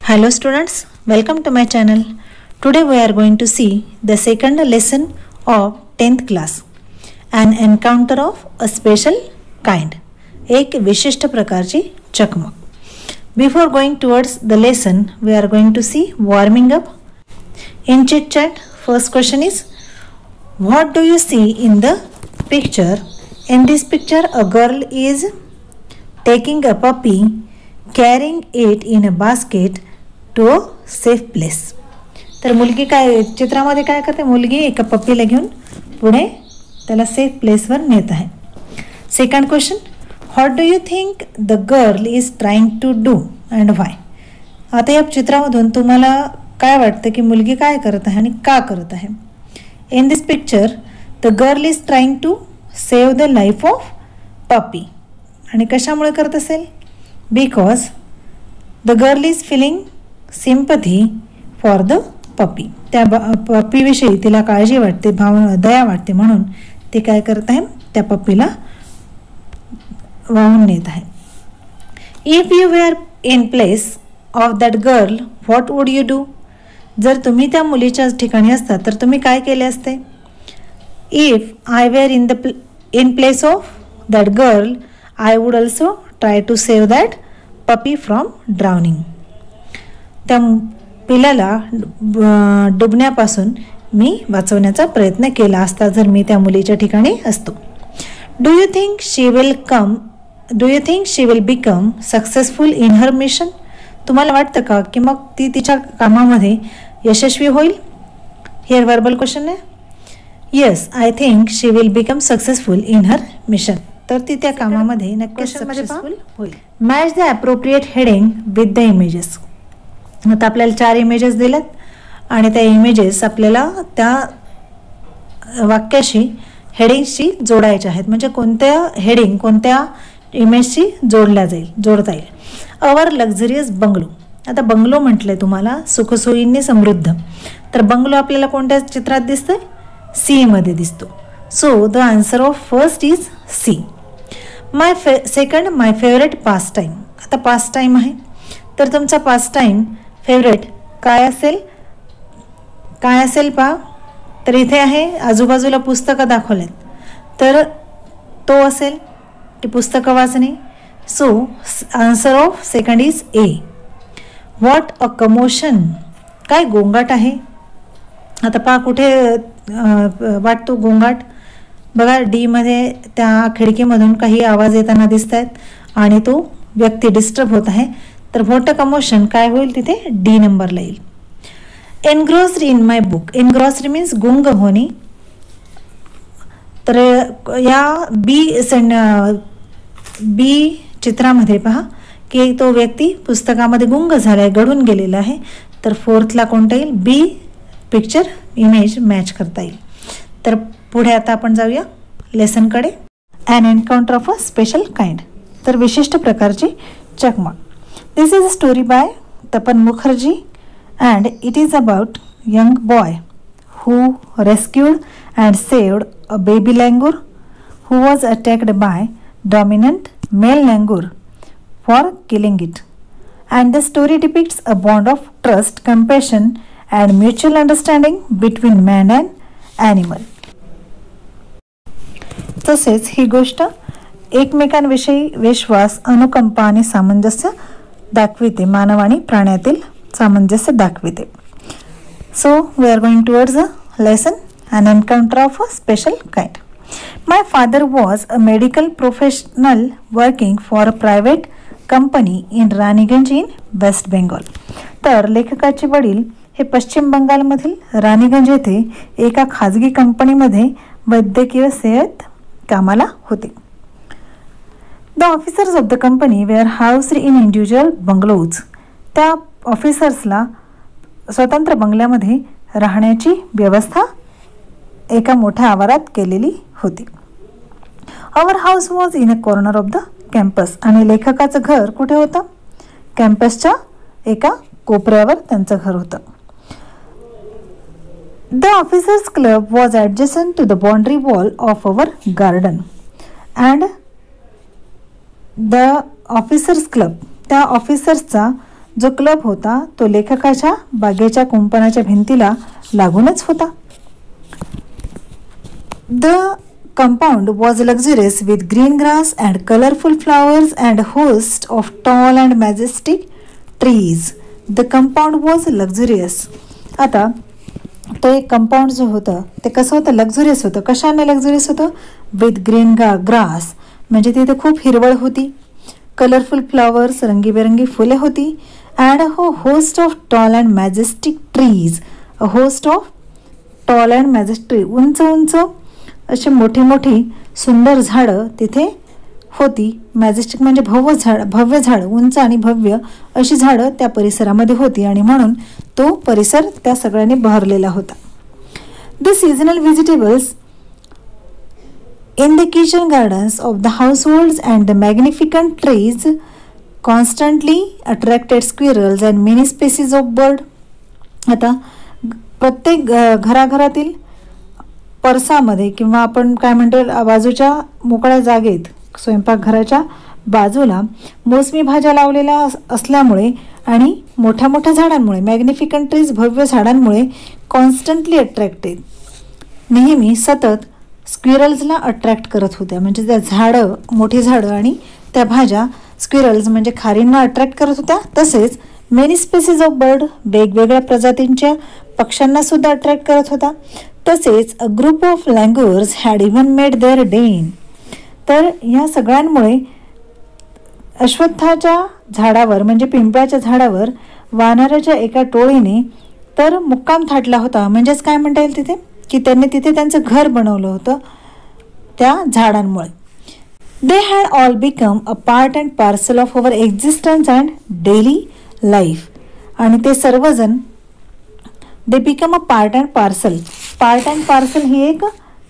Hello students, welcome to my channel. Today we are going to see the second lesson of 10th class, an encounter of a special kind, एक विशिष्ट प्रकारची चकमक. Before going towards the lesson, we are going to see warming up. In chit chat, first question is, what do you see in the picture? In this picture, a girl is taking a puppy, carrying it in a basket to a safe place. तर मुलगी काय चित्रामध्ये काय करते, मुलगी एका पप्पीला घेऊन पुढे त्याला सेफ प्लेसवर नेत आहे. Second question, what do you think the girl is trying to do and why. आता या चित्रामधून तुम्हाला काय वाटतं की मुलगी काय करत आहे आणि का करत आहे. In this picture the girl is trying to save the life of puppy. आणि कशामुळे करत असेल, because the girl is feeling sympathy for the puppy. त्या पप्पीविषयी तिला काळजी वाटते, दया वाटते, म्हणून ते काय करत आहे, त्या पप्पीला वाहून नेत आहे. If you were in place of that girl what would you do. जर तुम्ही त्या मुलीच्या ठिकाणी असता तर तुम्ही काय केले असते. If I were in place of that girl I would also try to save that puppy from drowning. त्या पिलाला डुबण्यापासून मी वाचवण्याचा प्रयत्न केला असता जर मी त्या मुलीच्या ठिकाणी असतो. Do you think she will become successful in her mission. तुम्हाला वाटतं का की मग ती तिच्या कामामध्ये यशस्वी होईल. हिअर वर्बल क्वेश्चन आहे. Yes, I think she will become successful in her mission. तर ती त्या कामामध्ये नक्कीच सक्सेसफुल होईल. Match the appropriate heading with the images. आता आपल्याला 4 इमेजेस दिलेत आणि त्या इमेजेस आपल्याला त्या वाक्याशी हेडिंगशी जोडायच्या आहेत. म्हणजे कोणत्या हेडिंग कोणत्या इमेजशी जोडता येईल. Our luxurious bungalow. आता बंगलो म्हटलंय तुम्हाला सुखसोयींनी समृद्ध. तर बंगलो आपल्याला कोणत्या चित्रात दिसतंय, सी मध्ये दिसतो. So the answer of first is C. My favourite pastime. आता पास टाईम आहे तर तुमचा पास टाईम फेवरेट काय असेल पहा. तर इथे आहे आजूबाजूला पुस्तकं दाखवलेत तर तो असेल की पुस्तकं वाचणे. So answer of second is a. What a commotion. काय गोंगाट आहे. आता पहा कुठे वाटतो गोंगाट. बघा डी मध्ये त्या खिडकीमधून काही आवाज येताना दिसत आहेत आणि तो व्यक्ती डिस्टर्ब होत आहे. तर व्हॉट अ कमोशन काय होईल तिथे, डी नंबरला येईल. Engrossed in my book. Engrossed means गुंग होणे. तर या बी चित्रामध्ये पहा की तो व्यक्ती पुस्तकामध्ये गुंग झालाय, गढून गेलेला आहे. तर फोर्थला कोणता येईल, बी पिक्चर इमेज मॅच करता येईल. तर पुढे आता आपण जाऊया लेसनकडे. An encounter of a special kind. तर विशिष्ट प्रकारची चकमक. This is a story by Tapan Mukherjee and it is about young boy who rescued and saved a baby langur who was attacked by dominant male langur for killing it. And the story depicts a bond of trust, compassion and mutual understanding between man and animal. तसेच ही गोष्ट एकमेकांविषयी विश्वास, अनुकंपा आणि सामंजस्य दाखविते. मानव आणि प्राण्यातील सामंजस्य दाखविते. So we are going towards a lesson, an encounter of a special kind. My father was a medical professional working for a private company in Raniganj in West Bengal. तर लेखकाचे वडील हे पश्चिम बंगालमधील राणीगंज येथे एका खाजगी कंपनीमध्ये वैद्यकीय सेवेत कामाला होते. The officers of the company were housed in individual bungalows. त्या ऑफिसर्सला स्वतंत्र बंगल्यामध्ये राहण्याची व्यवस्था एका मोठ्या आवारात केलेली होती. Our house was in a corner of the campus. आणि लेखकाचं घर कुठे होतं, कॅम्पसच्या एका कोपऱ्यावर त्यांचं घर होतं. The officers club was adjacent to the boundary wall of our garden and the officers club. त्या ऑफिसर्सचा जो क्लब होता तो लेखकाच्या बागेच्या कुंपणाच्या भिंतीला लागूनच होता. The compound was luxurious with green grass and colorful flowers and a host of tall and majestic trees. The compound was luxurious. आता तो एक कंपाऊंड जो होतं ते कसं होतं, लक्झुरियस होतं. कशाने लक्झुरियस होतं? विथ ग्रीन ग्रास, म्हणजे तिथे खूप हिरवळ होती. कलरफुल फ्लॉवर्स, रंगीबेरंगी फुले होती. And host of tall and majestic trees. A host of tall and majestic, उंच उंच अशी मोठी मोठी सुंदर झाडं तिथे होती. मॅजेस्टिक म्हणजे भव्य झाड, उंच आणि भव्य अशी झाडं त्या परिसरामध्ये होती आणि म्हणून तो परिसर त्या सगळ्यांनी बहरलेला होता. The seasonal vegetables in the kitchen gardens of the households and the magnificent trees constantly attracted squirrels and many species of bird. आता प्रत्येक घराघरातील परसामध्ये किंवा आपण काय म्हणतो बाजूच्या मोकळ्या जागेत, स्वयंपाकघराच्या बाजूला मोसमी भाज्या लावलेल्या असल्यामुळे आणि मोठ्या मोठ्या झाडांमुळे, मॅग्निफिकंट ट्रीज भव्य झाडांमुळे कॉन्स्टंटली अट्रॅक्टेड, नेहमी सतत स्क्विरल्सला अट्रॅक्ट करत होत्या. म्हणजे त्या झाडं, मोठी झाडं आणि त्या भाज्या स्क्विरल्स म्हणजे खारींना अट्रॅक्ट करत होत्या. तसेच मेनी स्पेसीज ऑफ बर्ड, वेगवेगळ्या प्रजातींच्या पक्ष्यांना सुद्धा अट्रॅक्ट करत होता. तसेच a group of langurs had even made their den. तर ह्या सगळ्यांमुळे अश्वत्थाच्या झाडावर म्हणजे पिंपळाच्या झाडावर वानराच्या एका टोळीने तर मुक्काम थाटला होता. म्हणजेच काय म्हणता येईल तिथे की त्यांनी तिथे त्यांचं घर बनवलं होतं त्या झाडांमुळे. They had all become a part and parcel of our existence and daily life. आणि ते सर्वजण they become a part and parcel. Part and parcel ही एक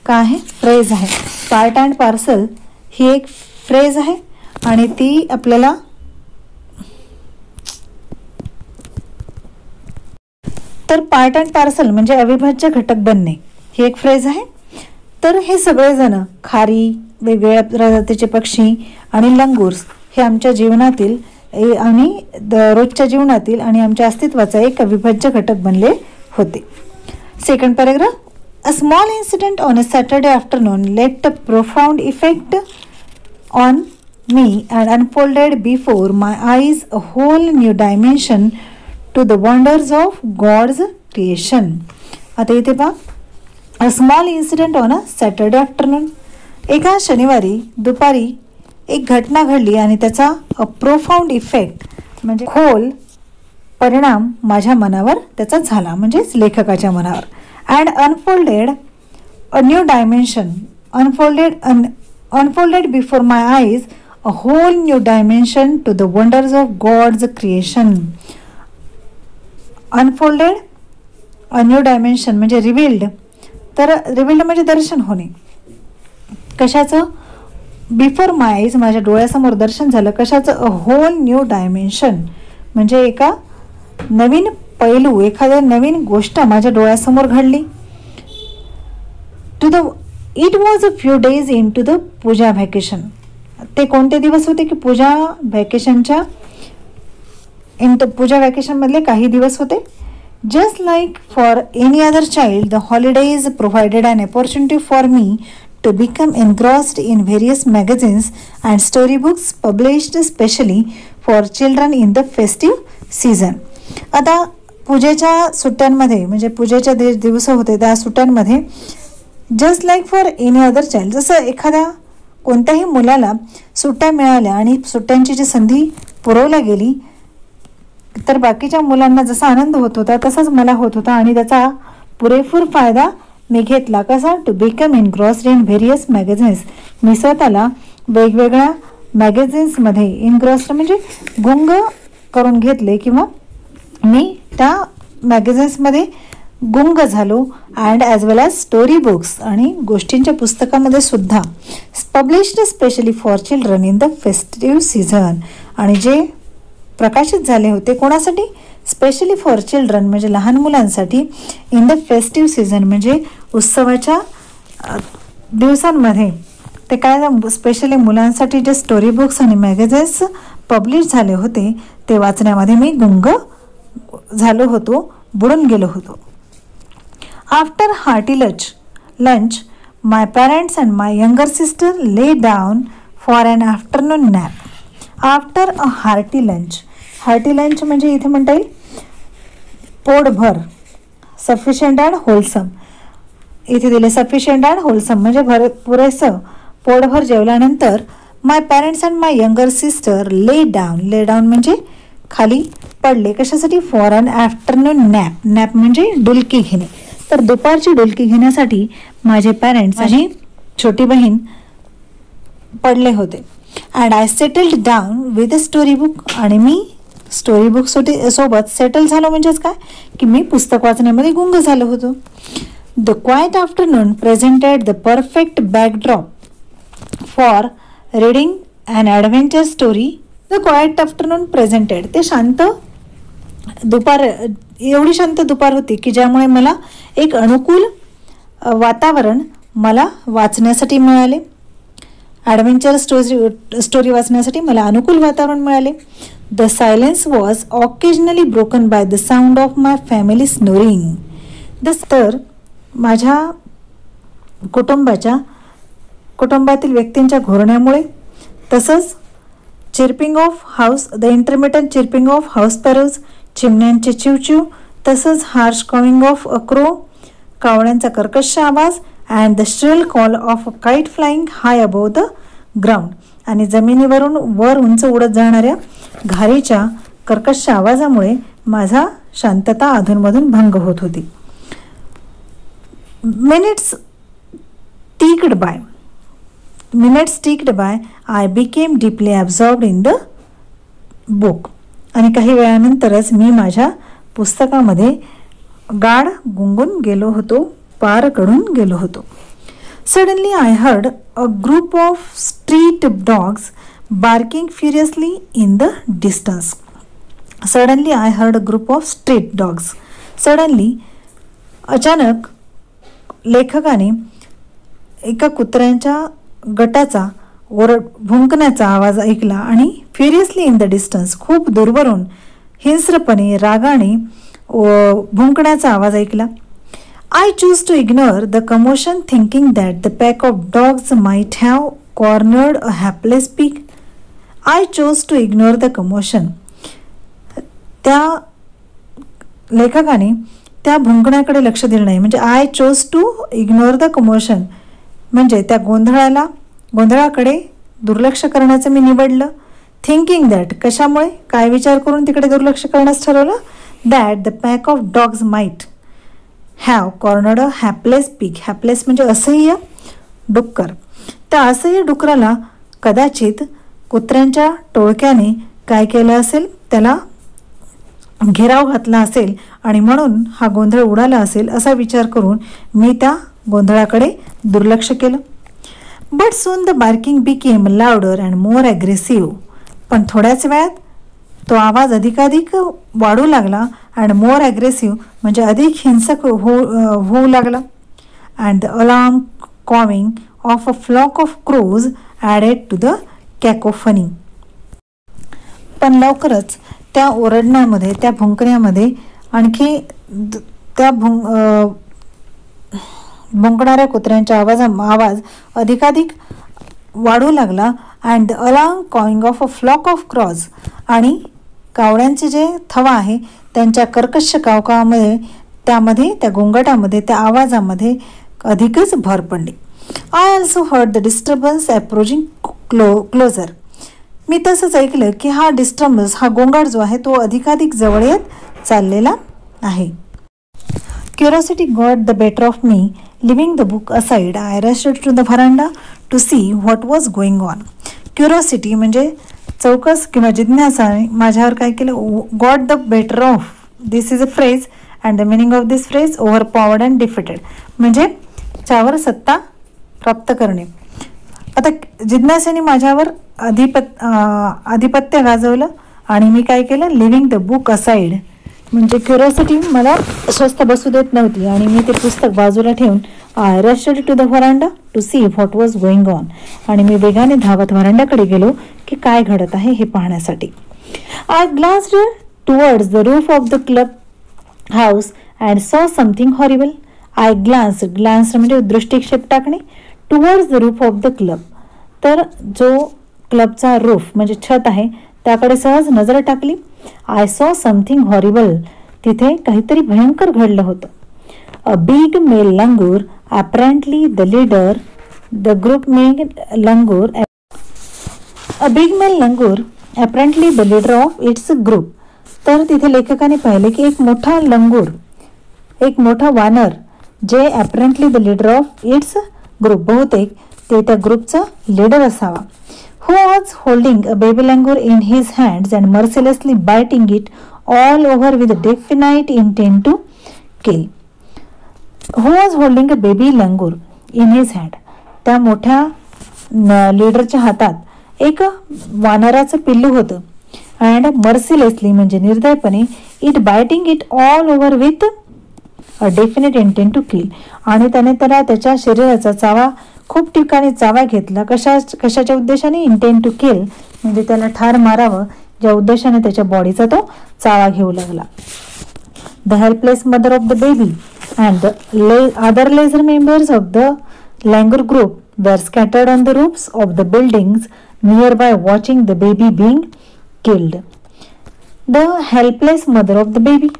काय आहे, फ्रेज आहे. पार्ट अँड पार्सल ही एक फ्रेज आहे आणि ती आपल्याला तर पार्ट अँड पार्सल म्हणजे अविभाज्य घटक बनणे ही एक फ्रेज आहे. तर हे सगळेजण खारी, वेगवेगळ्या प्रजातीचे पक्षी आणि लंगूर्स हे आमच्या जीवनातील आणि रोजच्या जीवनातील आणि आमच्या अस्तित्वाचा एक अविभाज्य घटक बनले होते. Second paragraph. A small incident on a Saturday afternoon left a profound effect on me and unfolded before my eyes a whole new dimension to the wonders of God's creation. आता इथे पहा, a small incident on a Saturday afternoon. एका शनिवारी दुपारी एक घटना घडली आणि त्याचा अ प्रोफाउंड इफेक्ट म्हणजे खोल परिणाम माझ्या मनावर त्याचा झाला, म्हणजेच लेखकाच्या मनावर. And unfolded a new dimension. Unfolded before my eyes a whole new dimension to the wonders of God's creation. Unfolded a new dimension म्हणजे रिव्हील्ड. तर रिव्हील्ड म्हणजे दर्शन होणे. कशाचं? बिफोर माय आईज माझ्या डोळ्यासमोर दर्शन झालं. कशाचं? अ होल न्यू डायमेन्शन म्हणजे एका नवीन पैलू, एखाद्या नवीन गोष्ट माझ्या डोळ्यासमोर घडली. It was a few days into the Puja vacation. ते कोणते दिवस होते की पूजा व्हॅकेशनच्या पूजा व्हॅकेशनमधले काही दिवस होते. Just like for any other child the holidays provided an opportunity for me to become engrossed in various magazines and storybooks published specially for children in the festive season. आता पूजेच्या सुट्ट्यांमध्ये म्हणजे पूजेच्या दिवस होते त्या सुट्ट्यांमध्ये just like for any other child, जसं एखाद्या कोणत्याही मुलाला सुट्ट्या मिळाल्या आणि सुट्ट्यांची जी संधी पुरवल्या गेली तर बाकीच्या मुलांना जसा आनंद होत होता तसाच मला होत होता आणि त्याचा पुरेपूर फायदा मी घेतला. कसा? To become engrossed in various magazines. मी स्वतःला वेगवेगळ्या मॅगझिन्समध्ये इनग्रॉस्ड म्हणजे गुंग करून घेतले किंवा मी त्या मॅगझिन्समध्ये गुंग झालो. And as well as story books आणि गोष्टींच्या पुस्तकामध्ये सुद्धा published specially for children in the festive season. आणि जे प्रकाशित झाले होते कोणासाठी? स्पेशली फॉर चिल्ड्रन म्हणजे लहान मुलांसाठी. इन द फेस्टिव्ह सीझन म्हणजे उत्सवाच्या दिवसांमध्ये ते काय स्पेशली मुलांसाठी जे स्टोरी बुक्स आणि मॅगझिन्स पब्लिश झाले होते ते वाचण्यामध्ये मी गुंग झालो होतो, बुडून गेलो होतो. After hearty lunch my parents and my younger sister lay down for an afternoon nap. After a hearty lunch म्हणजे इथे म्हणता येईल पोटभर, सफिशियंट अँड होलसम. इथे दिले सफिशियंट अँड होलसम म्हणजे पुरेसं पोटभर जेवल्यानंतर my parents and my younger sister lay down म्हणजे खाली पडले. कशासाठी? फॉर अन आफ्टरनून नॅप म्हणजे डुलकी घेणे. तर दुपारची डुलकी घेण्यासाठी माझे पॅरेंट्स आणि छोटी बहीण पडले होते. And I settled down with a story book. आणि मी स्टोरी बुक सोबत सेटल झालो म्हणजेच काय की मी पुस्तक वाचण्यामध्ये गुंग झालो होतो. The quite afternoon presented the perfect backdrop for reading and adventure story. The quite afternoon presented ते शांत दुपार, एवढी शांत दुपार होती की ज्यामुळे मला एक अनुकूल वातावरण मला वाचण्यासाठी मिळाले. ॲडव्हेंचर स्टोरी वाचण्यासाठी मला अनुकूल वातावरण मिळाले. The silence was occasionally broken by the sound of my family snoring. तर माझ्या कुटुंबातील व्यक्तींच्या घोरण्यामुळे, तसंच the intermittent chirping of house sparrows, चिमण्यांचे चिवचिव, तसंच harsh cawing of a crow, कावळ्यांचा कर्कश आवाज, and the shrill call of a kite flying high above the ground. आणि जमिनीवरून वर उंच उडत जाणाऱ्या घारीच्या कर्कश आवाजामुळे माझा शांतता अधूनमधून भंग होत होती. Minutes ticked by I became deeply absorbed in the book. आणि काही वेळानंतरच मी माझ्या पुस्तकामध्ये गाढ गुंगून गेलो होतो, पार कडून गेलो होतो. Suddenly I heard a group of street dogs barking furiously in the distance. Suddenly I heard a group of street dogs. Suddenly अचानक लेखकाने एका कुत्र्यांच्या गटाचा भुंकण्याचा आवाज ऐकला आणि फ्युरियसली इन द डिस्टन्स खूप दूरवरून हिंस्रपणे रागाने भुंकण्याचा आवाज ऐकला. I choose to ignore the commotion, thinking that the pack of dogs might have cornered a hapless pig. I chose to ignore the commotion. त्या लेखकाने त्या भुंकण्याकडे लक्ष दिलं नाही. म्हणजे I chose to ignore the commotion म्हणजे त्या गोंधळाकडे दुर्लक्ष करण्याचं मी निवडलं. थिंकिंग दॅट कशामुळे, काय विचार करून तिकडे दुर्लक्ष करण्यास ठरवलं. That the pack of dogs might have cornered a hapless pig. Hapless म्हणजे असह्य डुक्कर. त्या असह्य डुकराला कदाचित कुत्र्यांच्या टोळक्याने काय केलं असेल, त्याला घेराव घातला असेल आणि म्हणून हा गोंधळ उडाला असेल असा विचार करून मी त्या गोंधळाकडे दुर्लक्ष केलं. But soon the barking became louder and more aggressive. पण थोड्याच वेळात तो आवाज अधिकाधिक वाढू लागला. अँड मोर ॲग्रेसिव्ह म्हणजे अधिक हिंसक होऊ लागला. And the alarm cawing of a flock of crows added to the cacophony. पण लवकरच त्या ओरडण्यामध्ये, त्या भुंकण्यामध्ये आणखी त्या भुंकणाऱ्या कुत्र्यांचा आवाज अधिकाधिक वाढू लागला. And the alarm cawing of a flock of crows आणि कावळ्यांचे जे थवा आहे त्यांच्या कर्कश कावकावामध्ये, त्यामध्ये त्या गोंगाटामध्ये, त्या आवाजामध्ये अधिकच भर पडली. I also heard the disturbance approaching closer. मी तसंच ऐकलं की हा डिस्टर्बन्स, हा गोंगाट जो आहे तो अधिकाधिक जवळ येत चाललेला आहे. Curiosity got the better of me. Leaving the book aside I rushed to the veranda to see what was going on. Curiosity म्हणजे चौकस किंवा जिज्ञासाने माझ्यावर काय केलं. Got the better of, this is a phrase and the meaning of this phrase overpowered and defeated म्हणजे त्यावर सत्ता प्राप्त करणे. आता जिज्ञासेने माझ्यावर आधिपत्य गाजवलं आणि मी काय केलं. लिव्हिंग द बुक असाइड म्हणजे क्युरिओसिटी मला स्वस्थ बसू देत नव्हती आणि मी ते पुस्तक बाजूला ठेवून I rushed to the veranda to see what was going on आणि मी वेगाने धावत व्हरांड्याकडे गेलो की काय घडत आहे हे पाहण्यासाठी. I glanced towards the roof of the club house and saw something horrible. I glanced म्हणजे दृष्टिक्षेप टाकणे. Towards the roof of the club, तर जो क्लबचा रूफ म्हणजे छत आहे त्याकडे सहज नजर टाकली. आय सॉ समथिंग हॉरिबल, तिथे काहीतरी भयंकर घडलं होतं. A big male langur apparently the leader the group male langur a big male langur apparently the leader of its group. तर तिथे लेखकाने पाहिले की एक मोठा लंगूर, एक मोठा वानर जे apparently the leader of its group, बहुतेक ते त्या ग्रुपचा लीडर असावा. who was holding a baby langur in his hands and mercilessly biting it all over with a definite intent to kill. who was holding a baby langur in his hand. त्या मोठ्या लीडरच्या हातात एक वानराचं पिल्लू होतं. And mercilessly म्हणजे निर्दयपणे, it biting it all over with a definite intent to kill, आणि त्याने त्याच्या शरीराचा चावा खूप ठिकाणी चावा घेतला. कशाच्या उद्देशाने? इंटेंट टू किल म्हणजे त्याला ठार मारावं, ज्या उद्देशाने त्याच्या बॉडीचा तो चावा घेऊ लागला. The helpless mother of the baby and the other lesser members of the langur group were scattered on the roofs of the buildings nearby watching the baby being killed. The helpless mother of the baby,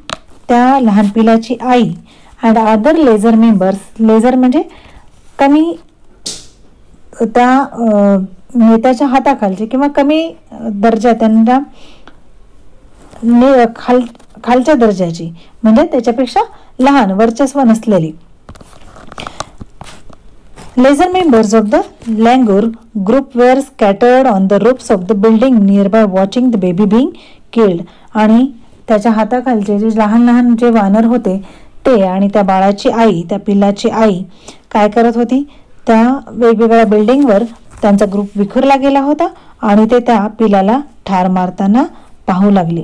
त्या लहान पिलाची आई, and other lesser members, lesser म्हणजे कमी, त्या नेत्याच्या हाताखालचे किंवा कमी दर्जा, त्यांना खालच्या दर्जाची म्हणजे त्याच्यापेक्षा लहान, वर्चस्व नसलेली. Lesser members of the langur group were scattered on the roofs of the building nearby watching the baby being killed. आणि त्याच्या हाताखालचे जे लहान लहान जे वानर होते ते आणि त्या बाळाची आई, त्या पिल्लाची आई काय करत होती? त्या वेगवेगळ्या बिल्डिंगवर त्यांचा ग्रुप विखुरला गेला होता आणि ते त्या पिलाला ठार मारताना पाहू लागले.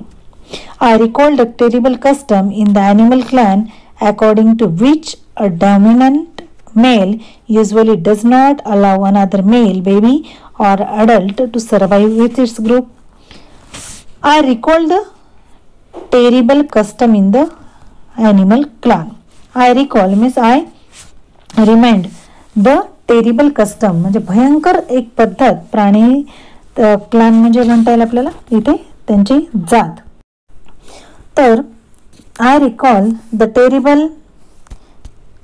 I recalled a terrible custom in the animal clan according to which a dominant male usually does not allow another male baby or adult to survive with its group. I recalled the terrible custom in the animal clan. I recall means I remind the terrible custom म्हणजे भयंकर एक पद्धत. प्राणी clan म्हणजे म्हणता येईल आपल्याला इथे त्यांची जात. तर I recall the terrible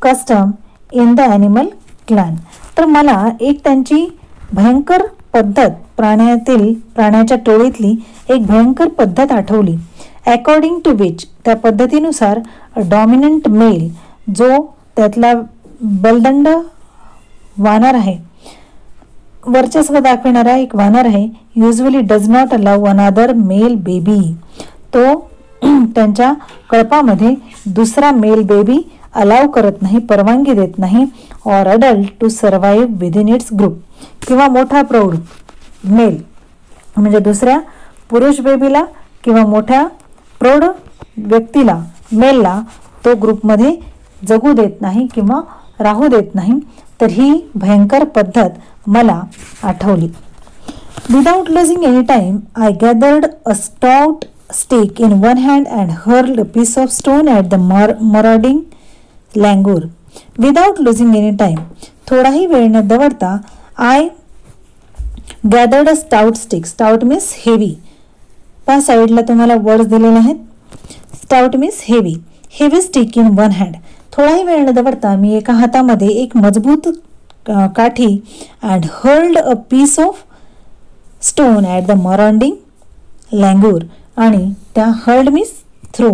custom in the animal clan, तर मला एक त्यांची भयंकर पद्धत, प्राण्याच्या टोळीतली एक भयंकर पद्धत आठवली. अकॉर्डिंग टू विच, त्या पद्धतीनुसार डॉमिनंट मेल, जो त्यातला बलदंड वानर आहे, वर्चस्व दाखविणारा एक वानर आहे, युजली डज नॉट अलाउ अनादर मेल बेबी, तो त्यांच्या कळपामध्ये दुसरा मेल बेबी अलाव करत नाही, परवानगी देत नाही. Or adult to survive within its group, किंवा मोठा प्रौढ मेल म्हणजे दुसऱ्या पुरुष बेबीला किंवा मोठ्या प्रौढ व्यक्तीला, मेलला तो ग्रुपमध्ये जगू देत नाही किंवा राहू देत नाही. तर ही भयंकर पद्धत मला आठवली. Without losing any time I gathered a stout stick in one hand and hurled a piece of stone at the marauding langur. Without losing any time, थोडाही वेळ न दवडता I gathered a stout stick. Stout means heavy. पहा साईडला तुम्हाला words दिलेले आहेत. Stout means heavy. Heavy stick in one hand. थोडाही वेळ न दवडता मी एका हातामध्ये एक मजबूत काठी and hurled a piece of stone at the marauding langur. आणि त्या हर्ल्ड मीन्स थ्रो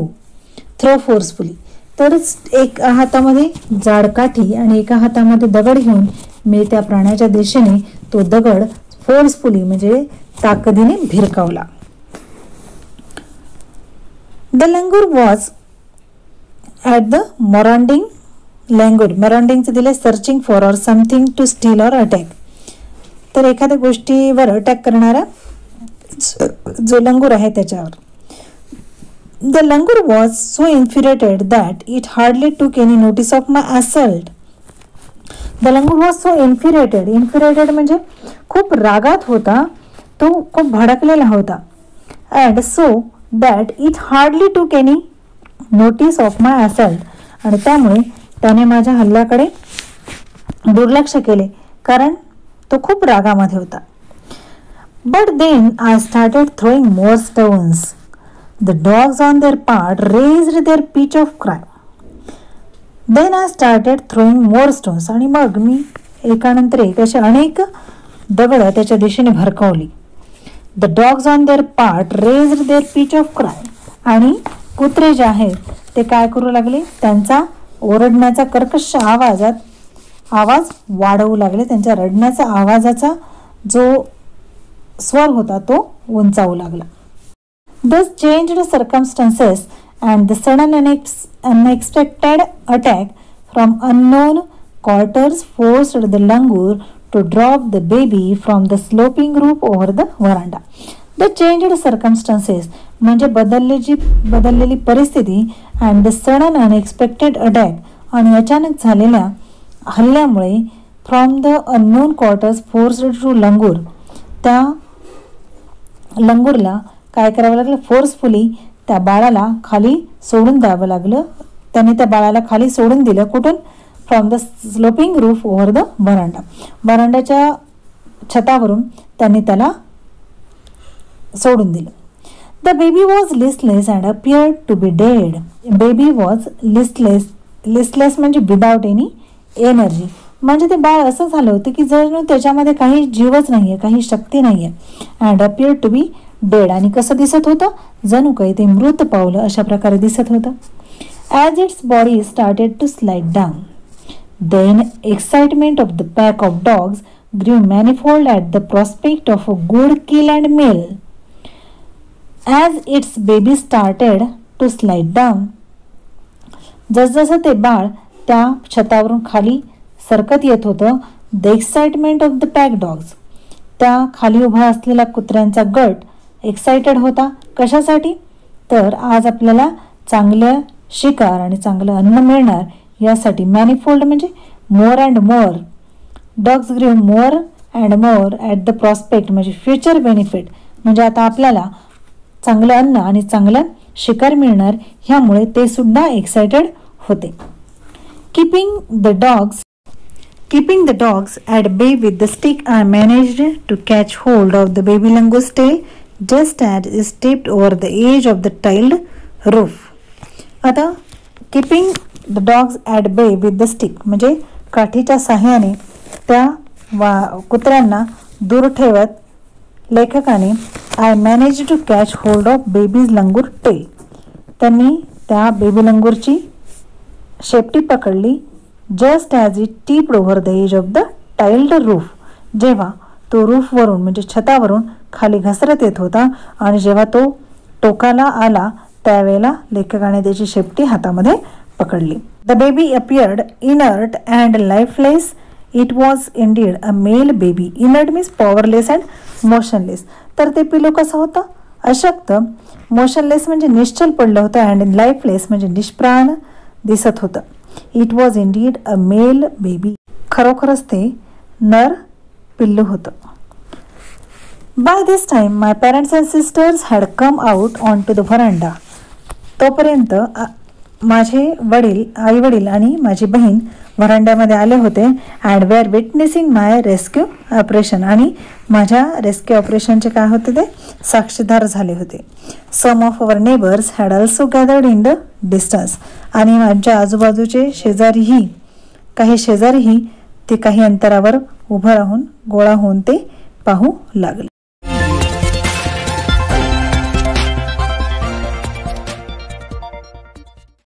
फोर्सफुली. तर एक हातामध्ये जाड काठी आणि एका हातामध्ये दगड घेऊन मी त्या प्राण्याच्या दिशेने तो दगड फोर्सफुली म्हणजे ताकदीने भिरकावला. The langur was at the marauding langur. मरांडिंगचे दिले searching for or something to steal or attack. तर एखाद्या गोष्टीवर अटॅक करणारा जो लंगूर आहे त्याच्यावर. The langur was so infuriated that it hardly took any notice of my assault. The langur was so infuriated. Infuriated म्हणजे खूप रागात होता. तो खूप भडकलेला होता. And so that it hardly took any notice of my assault. आणि त्यामुळे त्याने माझ्या हल्ल्याकडे दुर्लक्ष केले, कारण तो खूप रागामध्ये होता. But then I started throwing more stones. The dogs on their part raised their pitch of cry. Then I started throwing more stones. आणि मग मी एकानंतर एक असे अनेक दगड त्याच्या दिशेने भरकवली. The dogs on their part raised their pitch of cry. आणि कुत्रे जे आहेत ते काय करू लागले, त्यांचा ओरडण्याचा कर्कश आवाज वाढवू लागले. त्यांच्या रडण्याचा आवाजाचा जो स्वर होता तो उंचावू लागला. Thus changed circumstances and the sudden unexpected attack from unknown quarters forced the langur to drop the baby from the sloping roof over the veranda. The changed circumstances म्हणजे बदललेली परिस्थिती and the sudden unexpected attack आणि अचानक झालेल्या हल्ल्यामुळे from the unknown quarters forced to langur. त्या लंगूरला काय करावं लागलं, फोर्सफुली त्या बाळाला खाली सोडून द्यावं लागलं. त्याने त्या बाळाला खाली सोडून दिलं. कुठून? From the sloping roof over the veranda. व्हरांड्याच्या छतावरून त्यांनी त्याला सोडून दिलं. The baby was listless and appeared to be dead. Baby was listless म्हणजे विदाउट एनी एनर्जी. म्हणजे ते बाळ असं झालं होतं की जणू त्याच्यामध्ये काही जीवच नाही आहे, काही शक्ती नाही आहे. And appear to be dead. आणि कसं दिसत होतं, जणू काही ते मृत पावलं अशा प्रकारे दिसत होतं. As its body started to slide down, then excitement of the pack of dogs grew manifold at the prospect of a good kill and meal. As its baby started to slide down, जसजसं ते बाळ त्या छतावरून खाली सरकत येत होतं, the excitement of the pack dogs, त्या खाली उभा असलेला कुत्र्यांचा गट एक्साइटेड होता. कशासाठी? तर आज आपल्याला चांगलं शिकार आणि चांगलं अन्न मिळणार यासाठी. मॅनिफोल्ड म्हणजे मोर अँड मोर. डॉग्स ग्रीव more and more at the prospect म्हणजे फ्युचर बेनिफिट. म्हणजे आता आपल्याला चांगलं अन्न आणि चांगलं शिकार मिळणार, ह्यामुळे ते सुद्धा एक्साइटेड होते. Keeping the dogs at bay with the stick, I managed to catch hold of the baby langour's tail just as it stepped over the edge of the tiled roof. आता keeping the dogs at bay with the stick म्हणजे काठीच्या साह्याने त्या कुत्र्यांना दूर ठेवत लेखकाने I managed to catch hold of baby's langur tail. त्यांनी त्या बेबी लंगूरची शेपटी पकडली. Just as it tipped over the edge of the tiled roof. जेव्हा तो रूफवरून म्हणजे छतावरून खाली घसरत येत होता आणि जेव्हा तो टोकाला आला त्यावेळेला लेखकाने त्याची शेपटी हातामध्ये पकडली. The baby appeared inert and lifeless. It was indeed a male baby. Inert means powerless and motionless. तर ते पिलू कसं होतं? अशक्त. मोशनलेस म्हणजे निश्चल पडलं होतं. अँड लाईफलेस म्हणजे निष्प्राण दिसत होतं. It was indeed a male baby. खरोखरच ते नर पिल्लू होतं. By this time my parents and sisters had come out on to the veranda. तोपर्यंत माझे आई वडील आणि माझी बहीण व्हरांड्यामध्ये आले होते. And we are witnessing my rescue operation. आणि माझ्या रेस्क्यू ऑपरेशनचे काय होते ते साक्षीदार झाले होते. Some of our neighbours had also gathered in the distance. आणि माझ्या आजूबाजूचे काही शेजारीही ते काही अंतरावर उभं राहून गोळा होऊन ते पाहू लागले.